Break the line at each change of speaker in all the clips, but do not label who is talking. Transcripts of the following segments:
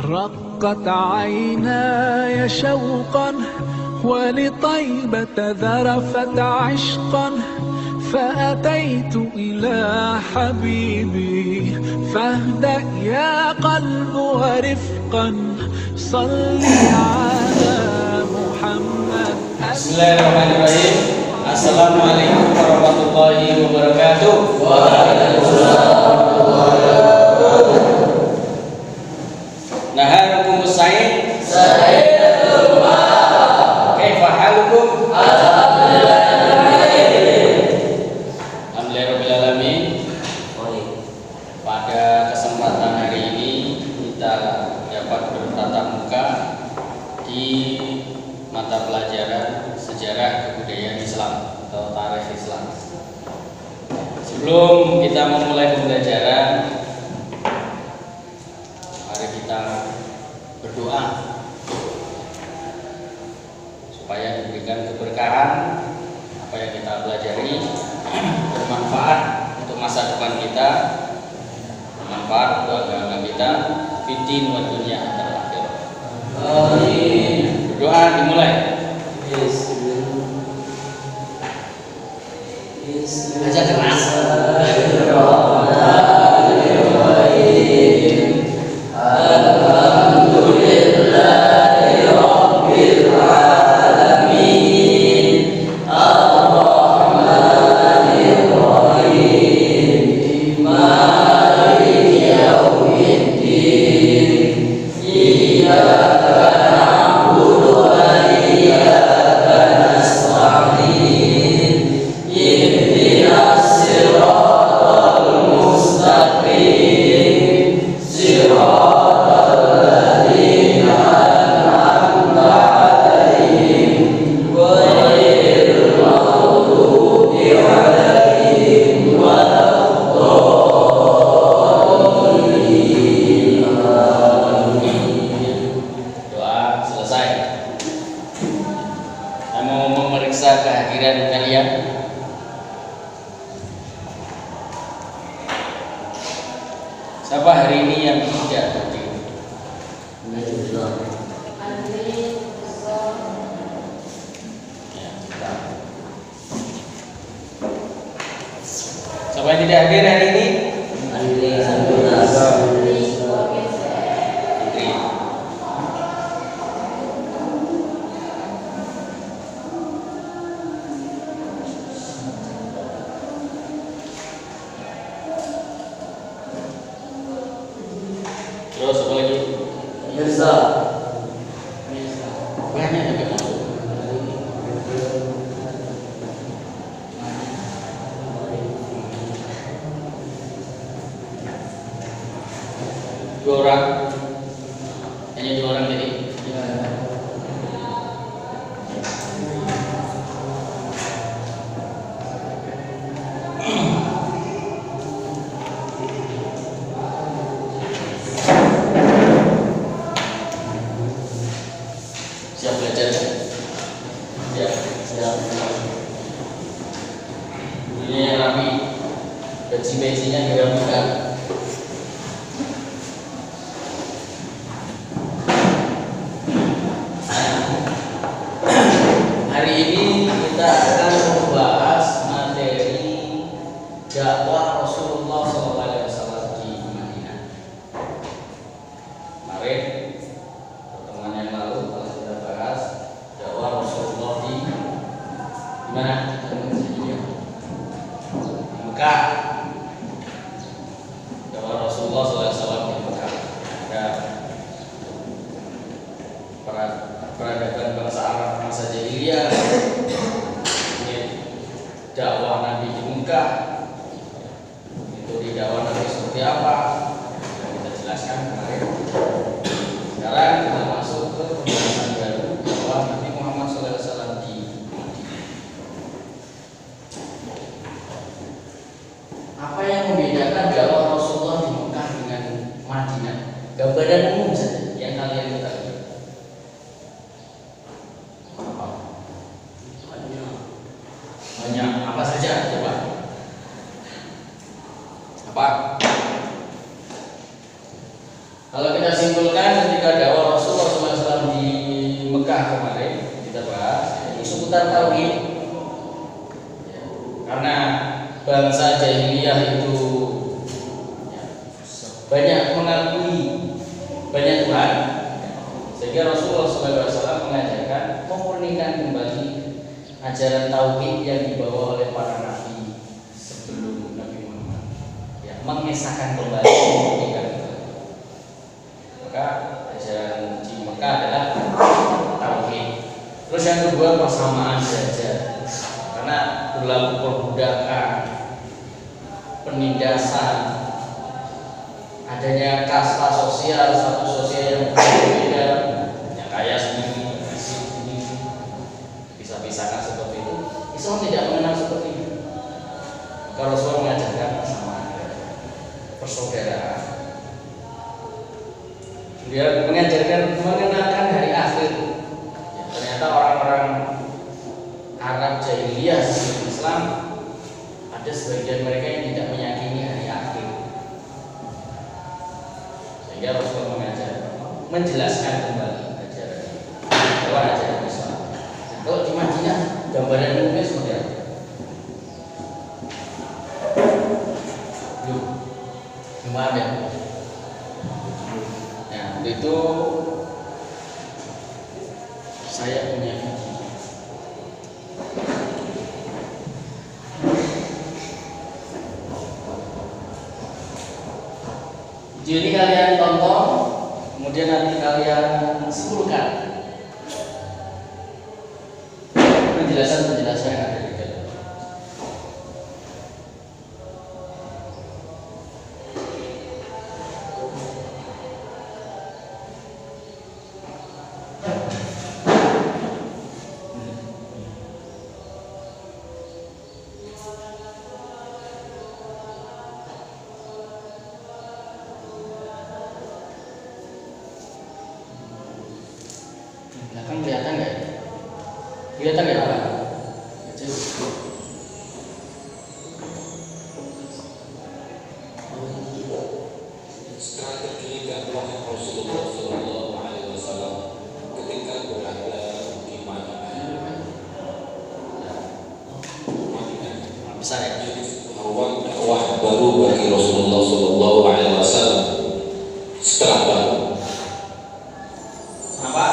رقت عيناي شوقا ولطيبة ذرفت عشقا فأتيت إلى حبيبي فاهدأ يا قلب ورفقا صلي على محمد.
Bismillahirrahmanirrahim. Assalamualaikum warahmatullahi wabarakatuh. Waalaikumsalam warahmatullahi wabarakatuh. Naharukum sa'id. Sa'idatul ma'ad. Kaifa halukum? Alhamdulillahirabbil alamin. Pada kesempatan hari ini kita dapat bertatap muka di mata pelajaran sejarah kebudayaan Islam atau tarikh Islam. Sebelum kita memulai pembelajaran, mari kita berdoa supaya diberikan keberkahan apa yang kita pelajari bermanfaat untuk masa depan kita, bermanfaat untuk agama kita, fiddin wa dunya terakhir. Amin. Berdoa dimulai. Baca keras. Siapa hari ini yang tidak hadir? Siapa yang tidak hadir hari ini? Terus apa lagi? Mirza. Banyak yang masuk. Dua orang. Hanya dua orang jadi. Siap belajar? Ya, siap. Ini yang rapi, beci-becinya dirapikan. Hari ini kita akan membahas materi dakwah Rasulullah SAW di Madinah. Kemarin pertemuan yang lalu telah kita bahas dakwah Rasulullah di mana? Di Mekah. Dakwah Rasulullah SAW di Mekah. Ada peradaban bangsa Arab masa jahiliyah. Dakwah Nabi di Mekah. Itu di dakwah Nabi seperti apa? Sudah kita jelaskan kemarin. Sekarang kita masuk ke pembahasan baru dakwah Nabi Muhammad SAW di Madinah. Apa yang membedakan dakwah Rasulullah di Mekah dengan Madinah? Gambaran umum saja yang kalian ketahui. Banyak. Apa saja? Coba. Apa? Kalau kita simpulkan simpulkan ketika dakwah Rasulullah SAW di Mekah kemarin kita bahas ini seputar tauhid. Karena bangsa jahiliyah itu banyak mengakui banyak Tuhan, sehingga Rasulullah SAW mengajarkan memurnikan kembali ajaran tauhid yang dibawa oleh para nabi sebelum Nabi Muhammad, ya, mengesahkan kembali, memurnikan kembali. Maka ajaran di Mekah adalah tauhid. Terus yang kedua persamaan derajat, karena berlaku perbudakan, penindasan, adanya kasta sosial, satu sosial yang berbeda, yang kaya sendiri, miskin sendiri, bisa-bisakan seperti itu. Islam tidak mengenal seperti itu. Maka Rasulullah mengajarkan persamaan, persaudaraan. Dia mengajarkan mengenalkan hari akhir. Ya, ternyata orang-orang Arab jahiliyah sebelum Islam ada sebagian mereka yang tidak meyakini hari akhir. Sehingga Rasulullah mengajar, menjelaskan kembali ajaran bahwa ajaran Islam. Kalau di Madinah gambaran umumnya seperti apa? Belum ada. Nah, itu saya punya video. Jadi kalian tonton, kemudian nanti kalian simpulkan penjelasan-penjelasan yang ada di dalam. Belakang kelihatan nggak? Kelihatan nggak Pak?
Strategi dakwah Rasulullah Sallallahu Alaihi Wasallam ketika berada di Madinah.
Besar ya?
Awal dakwah baru bagi Rasulullah Sallallahu Alaihi Wasallam setelah baru.
Apa?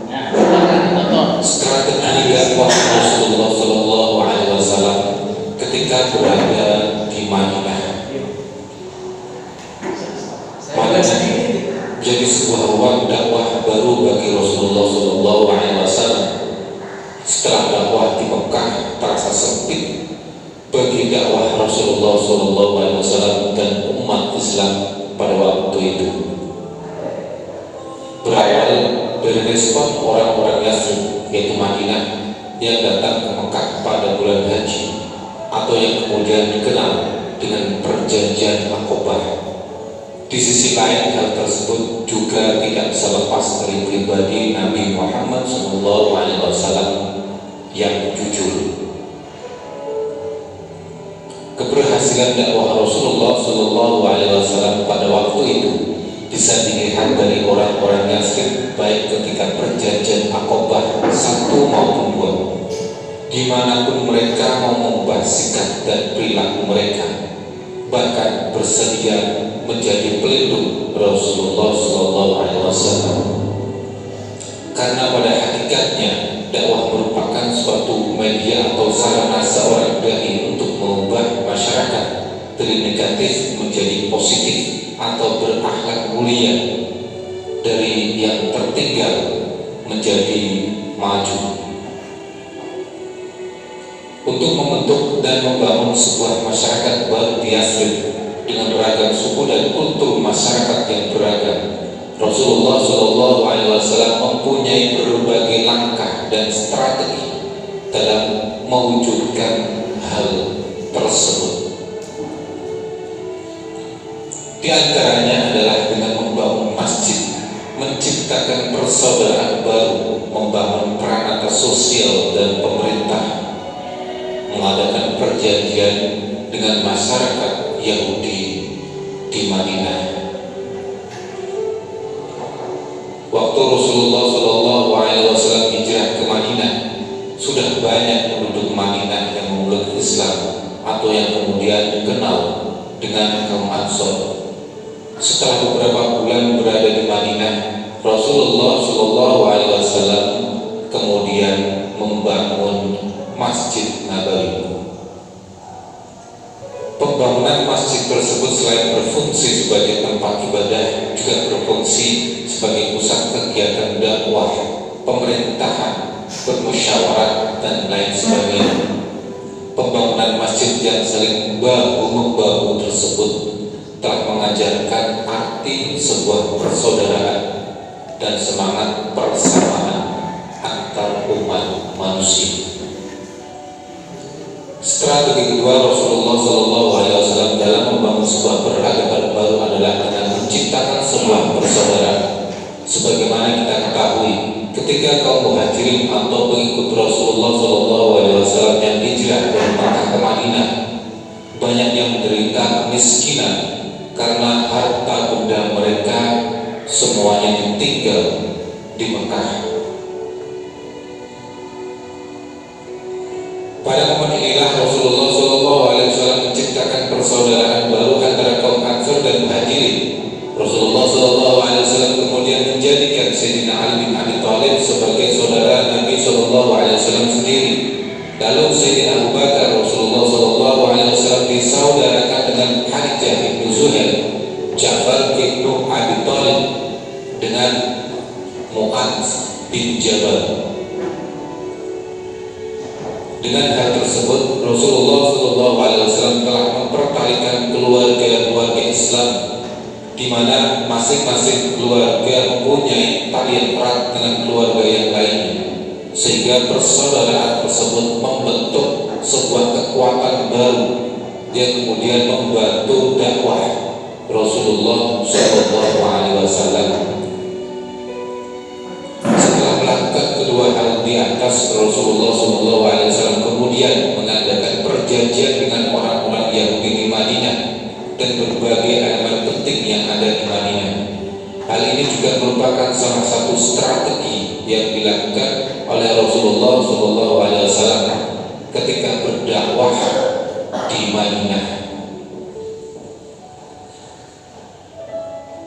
Nah, silakan tonton.
Strategi dakwah Rasulullah Sallallahu Alaihi Wasallam ketika berada di Madinah. Madinah jadi sebuah ruang dakwah baru bagi Rasulullah Sallallahu Alaihi Wasallam. Setelah dakwah di Mekah terasa sempit bagi dakwah Rasulullah Sallallahu Alaihi Wasallam dan umat Islam pada waktu itu. Berawal dari respon orang-orang Yathrib, yaitu Madinah, yang datang ke Mekah pada bulan haji, atau yang kemudian dikenal dengan perjanjian Aqabah. Di sisi lain, hal tersebut juga tidak bisa lepas dari pribadi Nabi Muhammad SAW yang jujur. Keberhasilan dakwah Rasulullah SAW pada waktu itu bisa dilihat dari orang-orang Yathrib, baik ketika perjanjian Aqabah 1 maupun 2. Dimanapun mereka mau mengubah sikap dan perilaku mereka, bahkan bersedia menjadi pelindung Rasulullah SAW. Karena pada hakikatnya dakwah merupakan suatu media atau sarana seorang dai untuk mengubah masyarakat dari negatif menjadi positif atau berakhlak mulia, dari yang tertinggal menjadi maju. Untuk membentuk dan membangun sebuah masyarakat baru di Yathrib dengan beragam suku dan kultur masyarakat yang beragam, Rasulullah SAW mempunyai berbagai langkah dan strategi dalam mewujudkan hal tersebut. Di antaranya adalah dengan membangun masjid, menciptakan persaudaraan baru, membangun peranata sosial dan pemerintah, mengadakan perjanjian dengan masyarakat Yahudi di Madinah. Waktu Rasulullah SAW hijrah ke Madinah, sudah banyak penduduk Madinah yang memeluk Islam atau yang kemudian dikenal dengan kaum Ansor. Setelah beberapa bulan berada di Madinah, Rasulullah SAW kemudian membangun Masjid Nabawi. Pembangunan masjid tersebut selain berfungsi sebagai tempat ibadah, juga berfungsi sebagai pusat kegiatan dakwah, pemerintahan, bermusyawarah, dan lain sebagainya. Pembangunan masjid yang saling bahu-membahu tersebut telah mengajarkan arti sebuah persaudaraan dan semangat persamaan antar umat manusia. Strategi kedua Rasulullah SAW dalam membangun sebuah peradaban baru adalah dengan menciptakan sebuah persaudaraan. Sebagaimana kita ketahui, ketika kaum muhajirin atau pengikut Rasulullah SAW yang hijrah dari Makkah ke Madinah, banyak yang menderita kemiskinan karena harta benda mereka semuanya ditinggal di Mekah. Pada momen inilah Rasulullah SAW menciptakan persaudaraan baru antara kaum Ansor dan Muhajirin. Rasulullah SAW kemudian menjadikan Sayyidina Ali bin Abi Thalib sebagai saudara Nabi SAW sendiri. Lalu Sayyidina Abu Bakar Rasulullah SAW disaudarakan dengan Harijah bin Zuhair, Ja'far bin Abi Thalib dengan Mu'adz bin Jabal. Dengan hal tersebut, Rasulullah SAW telah mempertalikan keluarga-keluarga Islam, di mana masing-masing keluarga mempunyai talian erat dengan keluarga yang lainnya, sehingga persaudaraan tersebut membentuk sebuah kekuatan baru yang kemudian membantu dakwah Rasulullah SAW. Melakukan kedua hal di atas, Rasulullah SAW kemudian mengadakan perjanjian dengan orang-orang Yahudi di Madinah dan berbagai elemen penting yang ada di Madinah. Hal ini juga merupakan salah satu strategi yang dilakukan oleh Rasulullah SAW ketika berdakwah di Madinah.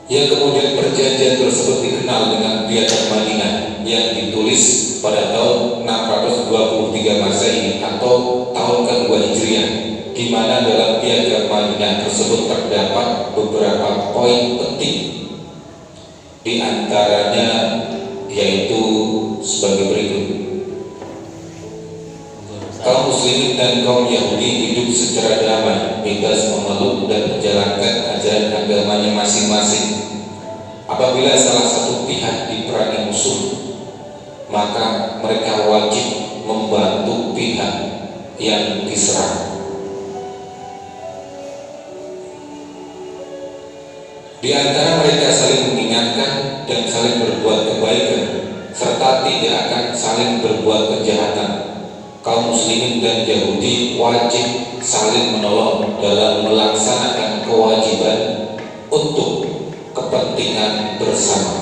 Yang kemudian perjanjian tersebut dikenal dengan Piagam Madinah yang ditulis pada tahun 623 Masehi atau tahun kedua Hijriah, di mana dalam Piagam Madinah tersebut terdapat beberapa poin penting. Di antaranya yaitu sebagai berikut: kaum muslimin dan kaum Yahudi hidup secara damai, bebas memeluk dan menjalankan ajaran agamanya masing-masing. Apabila salah satu pihak diperangi musuh, maka mereka wajib membantu pihak yang diserang. Di antara mereka saling mengingatkan dan saling berbuat kebaikan, serta tidak akan saling berbuat kejahatan. Kaum muslimin dan Yahudi wajib saling menolong dalam melaksanakan kewajiban untuk kepentingan bersama.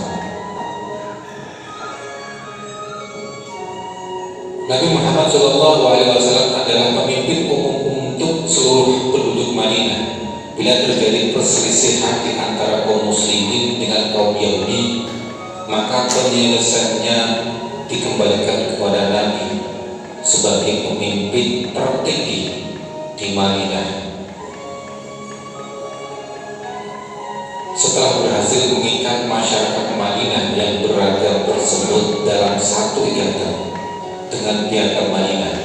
Nabi Muhammad SAW adalah pemimpin umum untuk seluruh penduduk Madinah. Bila terjadi perselisihan di antara kaum muslimin dengan kaum Yahudi, maka penyelesaiannya dikembalikan kepada Nabi sebagai pemimpin tertinggi di Madinah. Setelah berhasil mengikat masyarakat Madinah yang beragam tersebut dalam satu ikatan dengan Piagam Madinah,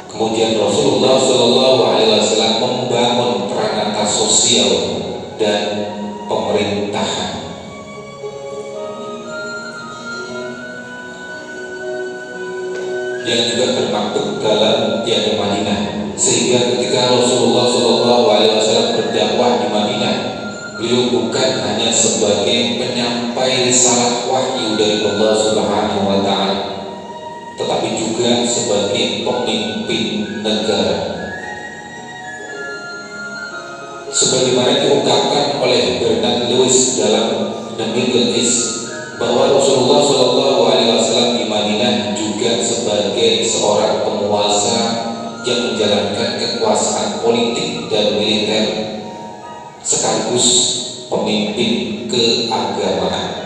kemudian Rasulullah SAW membangun peranata sosial dan pemerintahan. Yang juga termaktub dalam Piagam Madinah, sehingga ketika Rasulullah SAW berdakwah di Madinah, beliau bukan hanya sebagai penyampai risalah wahyu dari Allah Subhanahu wa Ta'ala, tetapi juga sebagai pemimpin negara. sebagaimana diungkapkan oleh Bernard Lewis dalam The Middle East, bahwa Rasulullah SAW di Madinah juga sebagai seorang penguasa yang menjalankan kekuasaan politik dan militer sekaligus pemimpin keagamaan.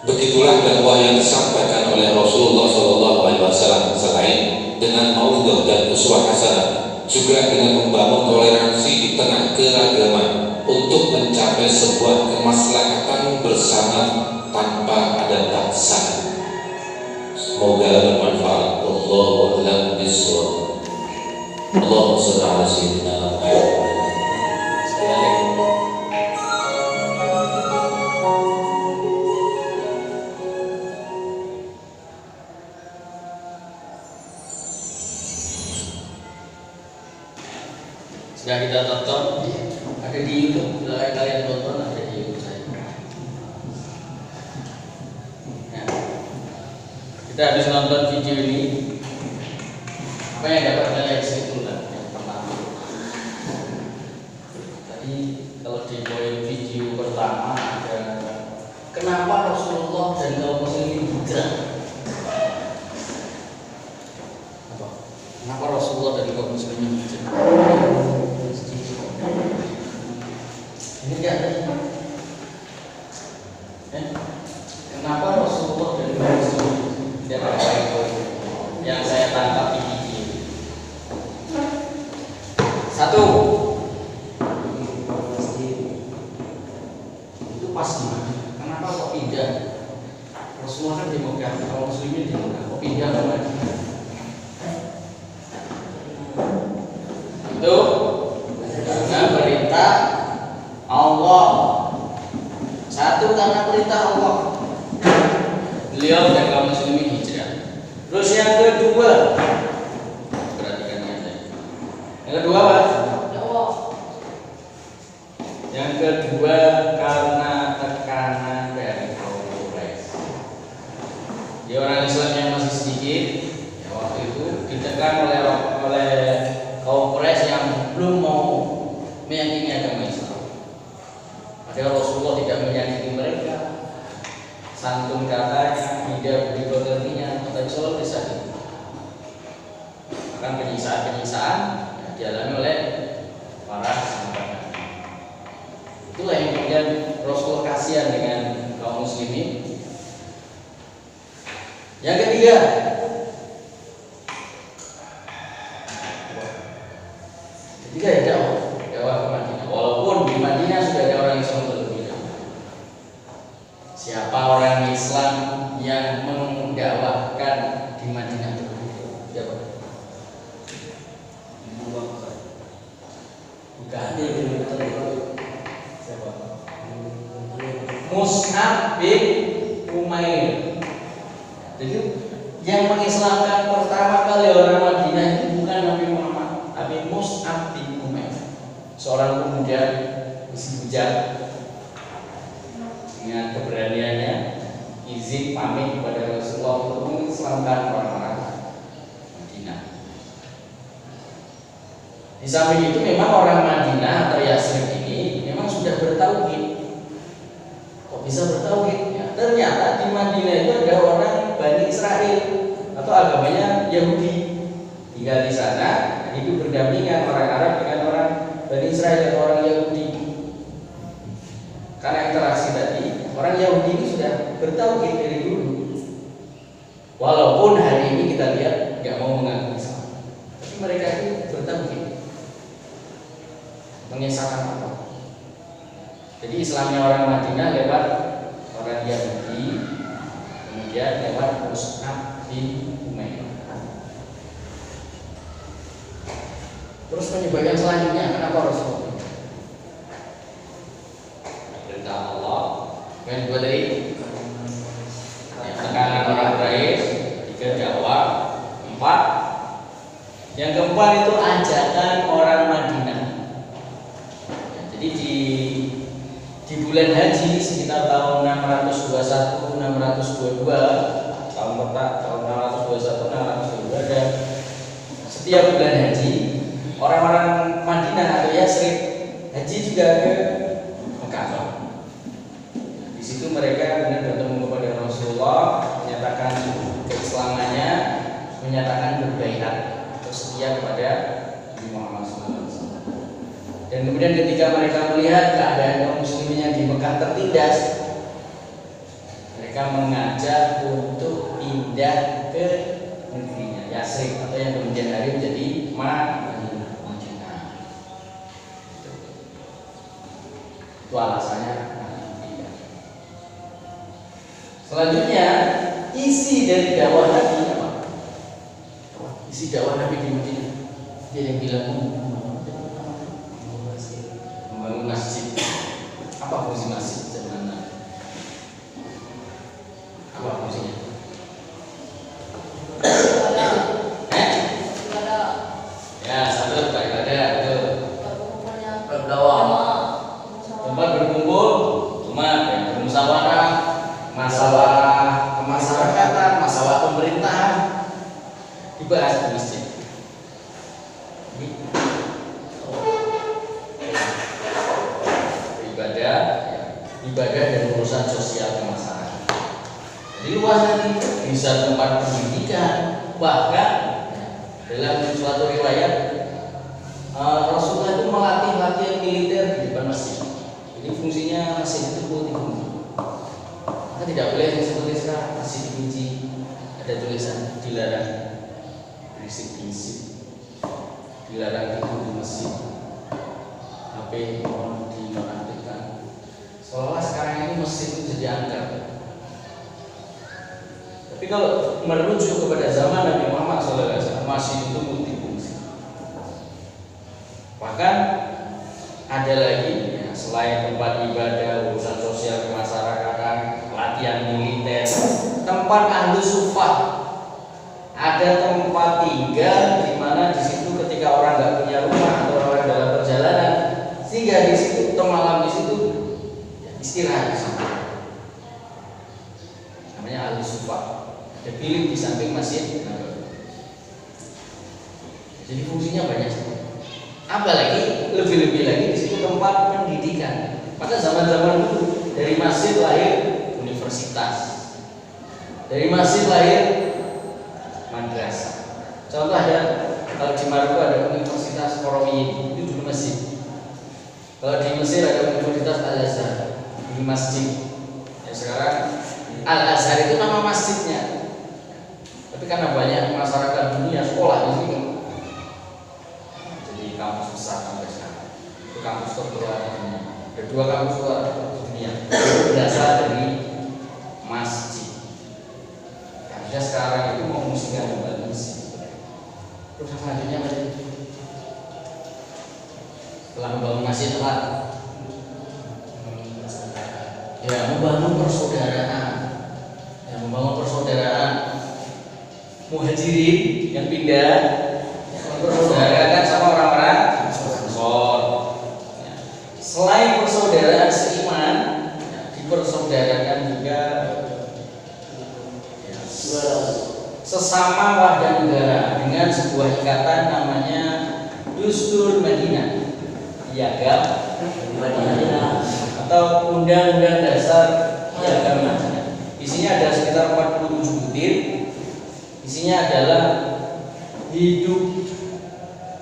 Begitulah dakwah yang disampaikan oleh Rasulullah SAW, selain dengan mauidhah dan uswah hasanah, juga dengan membangun toleransi di tengah keragaman untuk mencapai sebuah kemaslahatan bersama tanpa ada paksaan. Semoga bermanfaat. Wallahu a'lam bishawab. Allahumma shalli ala sayyidina Muhammad.
Sudah kita tonton, ada di YouTube, silahkan kalian tonton, ada di YouTube saya. Nah, kita habis nonton video ini, apa yang dapat kalian simpulkan? Yang pertama, tadi kalau di poin video pertama ada kenapa Rasulullah dan kaum muslimin hijrah? Apa? Kenapa Rasulullah dan kaum muslimin hijrah? Ini dia tadi. Kenapa Rasulullah dan Rasul tidak ada itu yang saya tangkap di video? Satu, itu pas gimana? Kenapa kok pindah? Rasulullah kan di Mekah, kalau muslimin di Mekah, kok pindah ke Madinah? Itu karena perintah Allah. Satu, karena perintah Allah beliau dan kaum muslimin hijrah. Terus yang kedua, perhatikan ya. Yang kedua apa? Yang kedua karena tekanan dari kaum Quraisy. Di orang Islam yang masih sedikit, ya waktu itu ditekan oleh kaum Quraisy yang belum mau meyakini agama Islam. Padahal Rasulullah tidak menyakiti mereka, santun katanya, tidak beri pengertian, tapi selalu disakiti. Bahkan penyiksaan yang dialami oleh para sahabat. Itulah yang kemudian Rasulullah kasihan dengan kaum muslimin. Yang ketiga, ya dakwah ke Madinah. Walaupun di Madinah sudah ada orang Islam terlebih dahulu. Siapa orang Islam yang mendakwahkan di Madinah terlebih dahulu? Siapa? Bukan. Siapa? Mus'ab bin Umair. Jadi yang mengislamkan pertama kali orang Madinah itu bukan Nabi Muhammad, tapi Mus'ab bin Umair, seorang pemuda besi bujang dengan keberaniannya izin pamit kepada Rasulullah untuk mengislamkan orang-orang Madinah. Di samping itu memang orang Madinah atau Yasrib ini memang sudah bertauhid. Kok bisa bertauhid? Ya, ternyata di Madinah itu ada orang Bani Israel atau agamanya Yahudi tinggal di sana, hidup berdampingan orang Arab dengan orang Bani Israel atau orang Yahudi. Karena interaksi tadi, orang Yahudi ini sudah bertauhid dari dulu. Walaupun hari ini kita lihat nggak mau mengaku Islam, tapi mereka itu bertauhid. Mengisahkan apa? Jadi Islamnya orang Madinah lewat orang Yahudi, kemudian lewat Mus'ab bin Umair. Terus penyebabnya selanjutnya, kenapa Rasulullah? Perintah Allah. Yang kedua tadi, tekanan orang Quraisy. Tiga, dakwah. Empat, yang keempat itu ajakan orang Madinah. Ya, jadi di bulan haji sekitar tahun 621, 622, tahun 621, 622, dan setiap bulan haji orang-orang Madinah haji juga ke Mekah. Di situ mereka benar bertemu kepada Rasulullah, menyatakan keislamannya, menyatakan berbaiat atau setia kepada Nabi Muhammad SAW. Dan kemudian ketika mereka melihat keadaan kaum muslimin yang di Mekah tertindas, mereka mengajak untuk pindah ke negerinya Yasrib atau yang kemudian hari menjadi Madinah. Itu alasannya. Selanjutnya, isi dari dakwah Nabi apa? Isi dakwah Nabi di Madinah. Dia yang bilang membangun masjid. Apa fungsi masjid sebenarnya? Apa fungsinya? Ya, satu ibadah itu. Berdakwah. Tempat berkumpul, umat yang bermusyawarah, masalah kemasyarakatan, masalah pemerintahan dibahas di masjid. Ibadah dan urusan sosial kemasyarakatan. Jadi luas nanti bisa tempat pendidikan, bahkan dalam suatu riwayat Rasulullah itu melatih latihan militer di depan masjid. Jadi fungsinya masjid itu multifungsi. Maka tidak boleh seperti sekarang masjid dikunci, ada tulisan dilarang berisik-berisik, dilarang tidur di masjid, HP mohon dinonaktifkan. Seolah sekarang ini masjid itu jadi angker. Tapi kalau merujuk kepada zaman Nabi Muhammad SAW, masjid itu multifungsi. Bahkan ada lagi ya, selain tempat ibadah, urusan sosial kemasyarakatan, latihan militer, tempat ahlu sufah, ada tempat tinggal di mana di situ ketika orang nggak punya rumah atau orang dalam perjalanan, sehingga di situ atau malam di situ istirahat di sana. Namanya ahlu sufah. Ada bilik di samping masjid. Jadi fungsinya banyak sekali. Apalagi lebih-lebih lagi di situ tempat pendidikan. Pada zaman-zaman dulu dari masjid lahir universitas, dari masjid lahir madrasah. Contoh ada kalau di Maroko ada Universitas Korowi, itu dulu masjid. Kalau di Mesir ada Universitas Al Azhar, di masjid. Ya sekarang Al Azhar itu nama masjidnya. Tapi karena banyak masyarakat dunia sekolah di sini, jadi kampus besar sampai sekarang. Itu kampus tertua di dunia. Ada 2 kampus tertua di dunia. Berasal dari masjid. Karena sekarang itu memfungsikan kembali masjid. Terus selanjutnya apa? Setelah membangun masjid tepat, ya membangun persaudaraan. Ya membangun persaudaraan. Muhajirin yang pindah mempersaudarakan sama orang-orang Ansor. Selain persaudaraan seiman, dipersaudarakan juga sesama warga negara dengan sebuah ikatan namanya Dustur Madinah, Piagam Madinah atau Undang-Undang Dasar Piagam Madinah. Isinya ada sekitar 47 butir. Isinya adalah hidup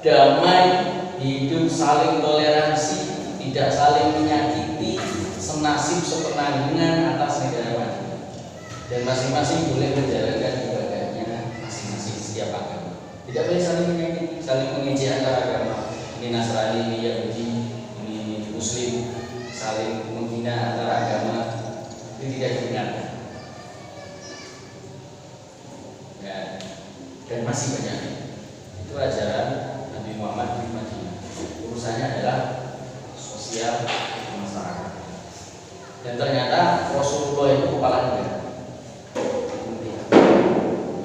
damai, hidup saling toleransi, tidak saling menyakiti, senasib sepenanggungan atas negara Madinah. Dan masing-masing boleh menjalankan ibadahnya masing-masing setiap agama. Tidak boleh saling menyakiti, saling mengejek antara agama. Ini Nasrani, ini Yahudi, ini Muslim, saling menghina antara agama. Itu tidak dibenarkan. Dan masih banyak. Itu ajaran Nabi Muhammad di Madinah. Urusannya adalah sosial masyarakat. Dan ternyata Rasulullah itu kepala negara.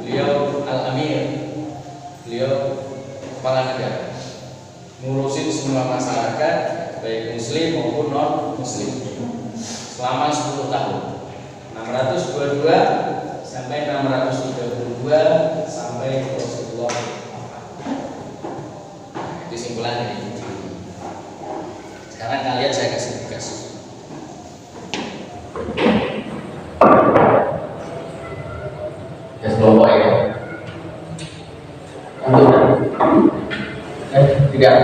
Beliau Al-Amir, beliau kepala negara, ngurusin semua masyarakat baik muslim maupun non muslim selama 10 tahun, 622 sampai 632 sampai Rasulullah. Itu simpulan dari ini. Sekarang kalian saya kasih tugas. Tugas kelompok ya. Tidak.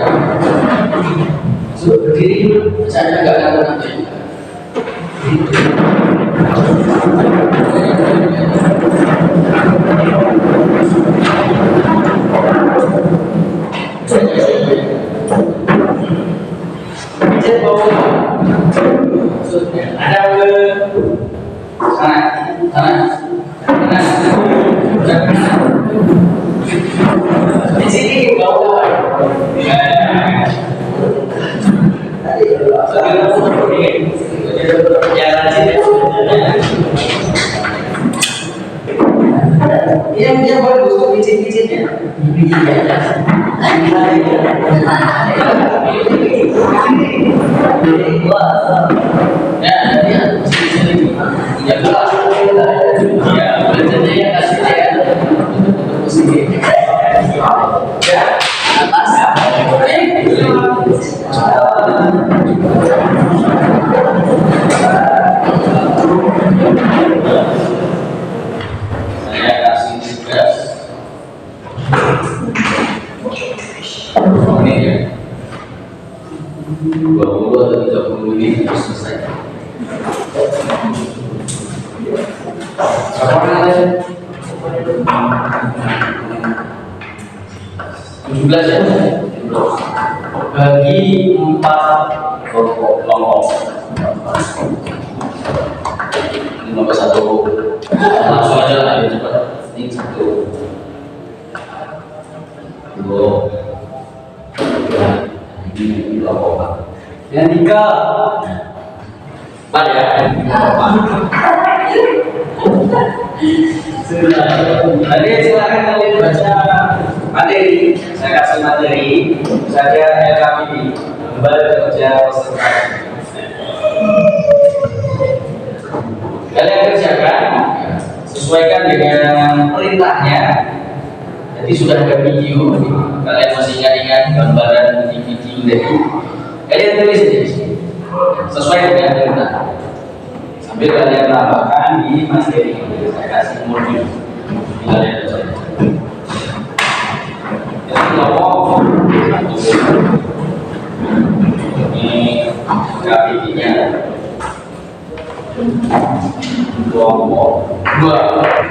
Suruh berdiri dulu. Saya nggak ngatur nanti. Ada ke sana, di sini bawah. Jalan sini. Dia bagus tuh pijit-pijitnya. Ya, dia sini. Ya, ya, belajarnya yang kasih dia. Ya, atas. Saya kasih tugas. Ini ya. 20 atau 30 menit harus selesai. Apa namanya? 17 ya? Bagi 4 kelompok. Ini nomor 1. Langsung aja lah, ayo cepat. Ini 1, 2, 3. Ini kelompok. Yang 3. 4 ya? Sudah. Tadi silakan kalian baca materi. Saya kasih materi saja LKPD, lembar kerja konsentrasi. Kalian kerjakan sesuaikan dengan perintahnya. Jadi sudah ada video. Kalian masih ingat gambaran di video tadi. Kalian tulis di sini sesuai dengan perintah. Sambil kalian tambahkan di materi. Saya kasih modul. Kalian baca. Kelompok ini grafiknya kelompok 2.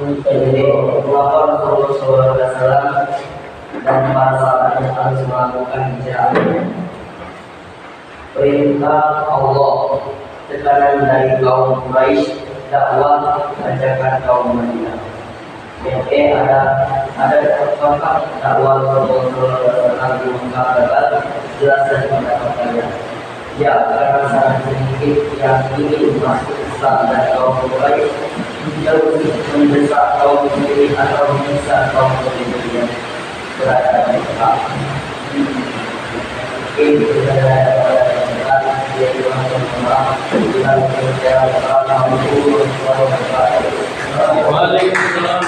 Jadi pelakon Rasulullah SAW dan para sahabatnya harus melakukan hijrah. Perintah Allah, tekanan dari kaum Quraisy, dakwah ajakan kaum Madinah. Jadi ada contoh dakwah Rasulullah di Mekah gagal, jelas dari pendapat kalian. Ya, karena sangat sedikit yang ingin masuk Islam dan kaum Quraisy jauh mendesak kaum muslimin atau menyesat kaum muslimin yang berada di Mekah. Mungkin kita ada yaitu Allah kita berbicara tentang
Waalaikumsalam.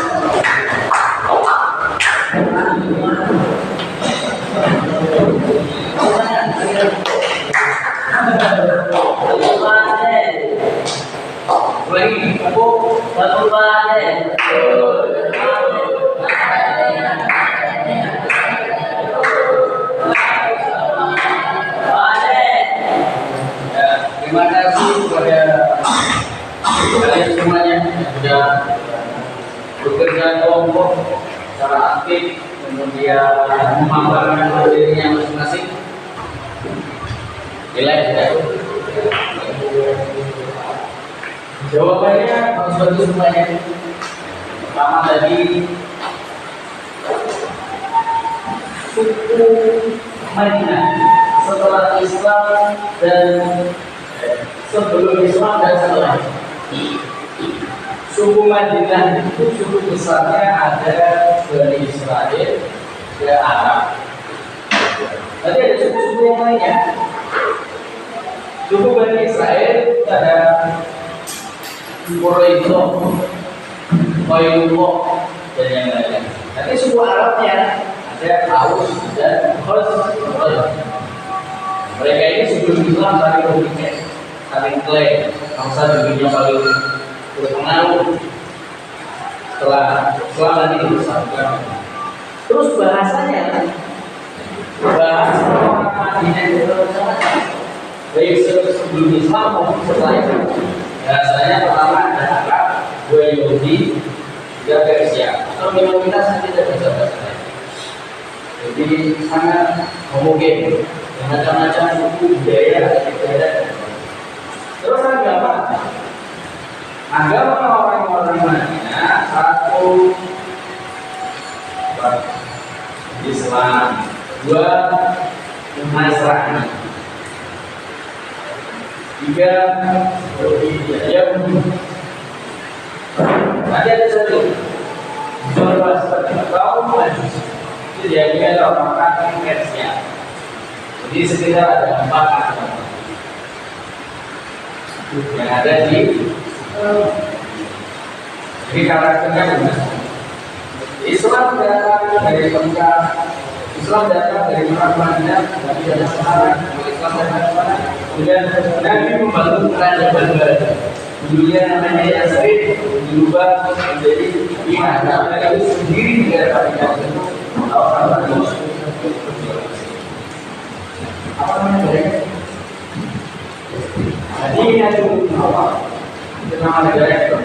Terima kasih kepada kalian semuanya yang sudah bekerja kelompok secara aktif, kemudian memaparkan dirinya masing-masing. Nilai tidak? Jawabannya harus bagus semuanya. Pertama tadi suku Madinah setelah Islam dan sebelum Islam dan setelah suku Madinah itu suku besarnya ada dari Israel ke Arab. Nanti ada suku-suku yang lainnya. Suku Bani Israel ada Quraisy, Qayyuq dan yang lainnya. Nanti suku Arabnya ada Aus dan Khazraj. Mereka ini sebelum Islam saling berbicara, saling klaim, bangsa dunia paling berpengaruh. Setelah nanti disatukan. Terus bahasanya, bahasa orang Madinah itu macam-macam. Baik sebelum Islam maupun setelah itu. Bahasanya pertama ada Arab, dua Yahudi, tiga Persia. Atau minoritas yang tidak bisa bahasa. Jadi sangat homogen, macam-macam suku budaya ada. Terus agama orang-orang Madinah satu Islam, dua Nasrani, tiga Yahudi. Nanti ada satu kaum Majusi. Jadi ada orang Persia. Jadi sekitar ada 4 agama yang ada di jadi karakternya benar. Islam datang dari Mekah, Islam datang dari Madinah, tapi dari sekarang Islam datang mana? Kemudian Nabi membangun kerajaan baru. Dulunya namanya Yasrib, dirubah menjadi Madinah. Mereka itu sendiri negara Madinah. Apa namanya mereka? Madinah itu apa? Itu nama negara itu.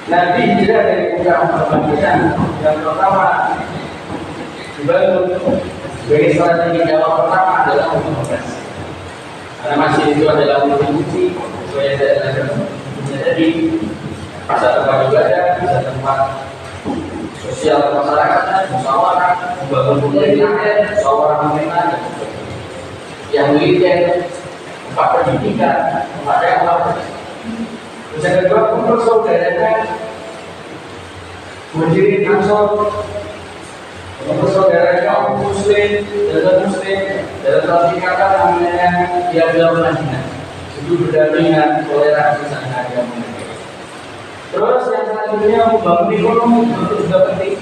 Nabi hijrah dari Mekah ke Madinah yang pertama dibangun sebagai strategi dakwah pertama adalah komunitas. Karena masih itu adalah kontribusi supaya jadi bisa tempat ibadah, bisa tempat sosial masyarakat, musyawarah, membangun pemerintahan, musyawarah pemerintahan, yang militer, tempat pendidikan, tempat dakwah. Terus yang kedua, mempersaudaraan berdiri Ansor, mempersaudaraan kaum muslim dalam satu kata namanya Piagam Madinah. Itu berdampingan toleransi sangat agama. Terus yang selanjutnya membangun ekonomi itu juga penting.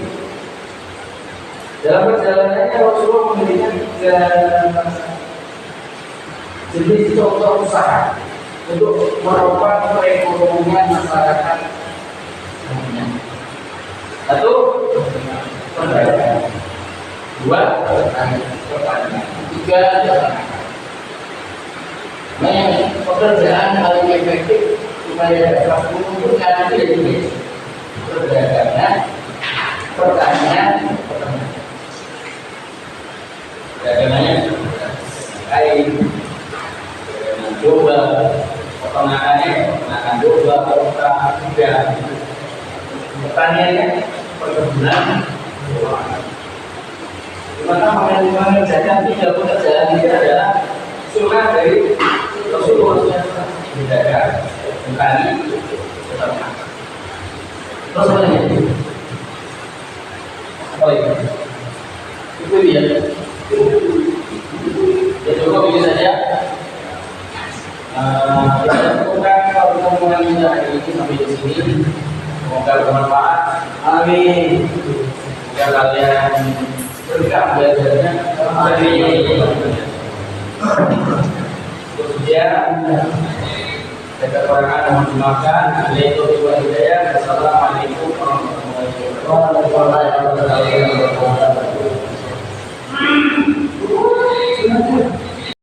Dalam perjalanannya Rasulullah memberikan 3 jenis contoh usaha untuk meropang perekonomian masyarakat. Satu, perdagangan. 2, pertanian. 3, pekerjaan paling efektif
supaya dapat menunjukkan diri berdagangnya pertanyaan dagangannya kain domba peternakannya peternakan domba kota kuda pertaniannya perkebunan maka mengenai zakat tidak pekerjaan ini adalah sunnah dari Rasulullah berdagang bertani peternak. Terus apa lagi? Oh iya, itu dia. Ya coba pilih saja. Kita lakukan pertemuan kita hari ini sampai di sini. Semoga bermanfaat. Amin. Semoga kalian berkah belajarnya. Amin. Kemudian jaga kekurangan mohon dimaafkan. Assalamualaikum warahmatullahi wabarakatuh.